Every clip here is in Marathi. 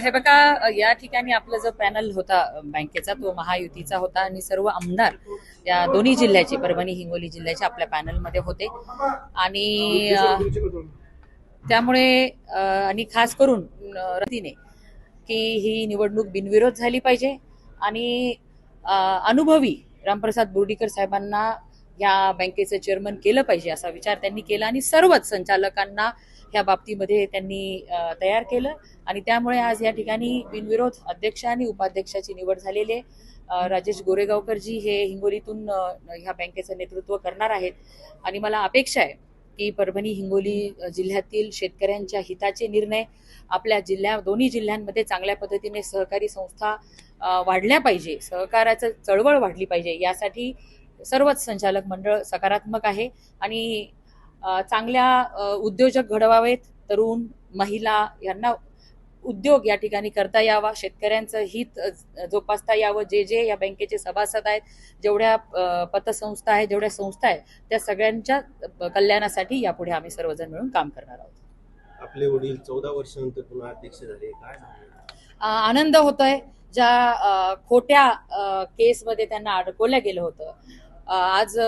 हे बघा, या ठिकाणी आपला जो पॅनल होता बँकेचा तो महायुतीचा होता आणि सर्व आमदार या दोन्ही जिल्ह्याचे, परभणी हिंगोली जिल्ह्याचे आपल्या पॅनलमध्ये होते. आणि त्यामुळे आणि खास करून रतीने की ही निवडणूक बिनविरोध झाली पाहिजे आणि अनुभवी रामप्रसाद बोर्डीकर साहेबांना या बँकेचं चेअरमन केलं पाहिजे असा विचार त्यांनी केला आणि सर्वच संचालकांना ह्या बाबतीमध्ये त्यांनी तयार केलं आणि त्यामुळे आज या ठिकाणी बिनविरोध अध्यक्ष आणि उपाध्यक्षाची निवड झालेली आहे. राजेश गोरेगावकरजी हे हिंगोलीतून ह्या बँकेचं नेतृत्व करणार आहेत आणि मला अपेक्षा आहे की परभणी हिंगोली जिल्ह्यातील शेतकऱ्यांच्या हिताचे निर्णय आपल्या दोन्ही जिल्ह्यांमध्ये चांगल्या पद्धतीने सहकारी संस्था वाढल्या पाहिजे, सहकाराचं चळवळ वाढली पाहिजे, यासाठी सर्वच संचालक मंडळ सकारात्मक आहे आणि चांगल्या उद्योजक घडवावेत, तरुण महिला यांना उद्योग या ठिकाणी करता यावा, शेतकऱ्यांचं हित जोपासता यावं. जे जे या बँकेचे सभासद आहेत, जेवढ्या पतसंस्था आहेत, जेवढ्या संस्था आहेत, त्या सगळ्यांच्या कल्याणासाठी यापुढे आम्ही सर्वजण मिळून काम करणार आहोत. आपले वडील 14 वर्षानंतर पुन्हा अध्यक्ष झाले, काय आनंद होतोय. ज्या खोट्या केसमध्ये त्यांना अडकवलं गेलं होतं, आज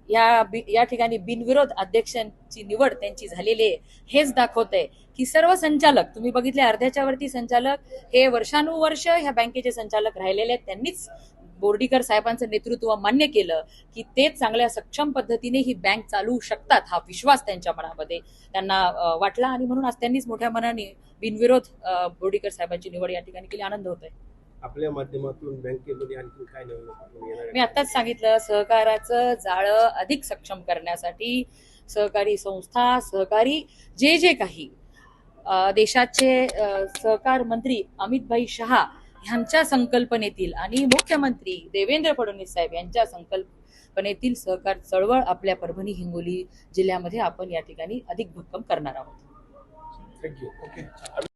या ठिकाणी बिनविरोध अध्यक्षांची निवड त्यांची झालेली आहे. हेच दाखवतंय की सर्व संचालक, तुम्ही बघितले अर्ध्याच्या वरती संचालक हे वर्षानुवर्ष ह्या बँकेचे संचालक राहिलेले आहेत. त्यांनीच बोर्डीकर साहेबांचं नेतृत्व मान्य केलं की ते चांगल्या सक्षम पद्धतीने ही बँक चालवू शकतात, हा विश्वास त्यांच्या मनामध्ये त्यांना वाटला आणि म्हणून आज त्यांनीच मोठ्या मनाने बिनविरोध बोर्डीकर साहेबांची निवड या ठिकाणी केली. आनंद होतोय. आपल्या माध्यमातून बँकेमध्ये आणखी काय नवीन? मी आताच सांगितलं, सहकाराचं जाळं अधिक सक्षम करण्यासाठी सहकारी संस्था, सहकारी जे जे काही देशाचे सहकार मंत्री अमितभाई शहा यांच्या संकल्पनेतील आणि मुख्यमंत्री देवेंद्र फडणवीस साहेब यांच्या संकल्पनेतील सहकार चळवळ आपल्या परभणी हिंगोली जिल्ह्यामध्ये आपण या ठिकाणी अधिक भक्कम करणार आहोत. थँक्यू. ओके.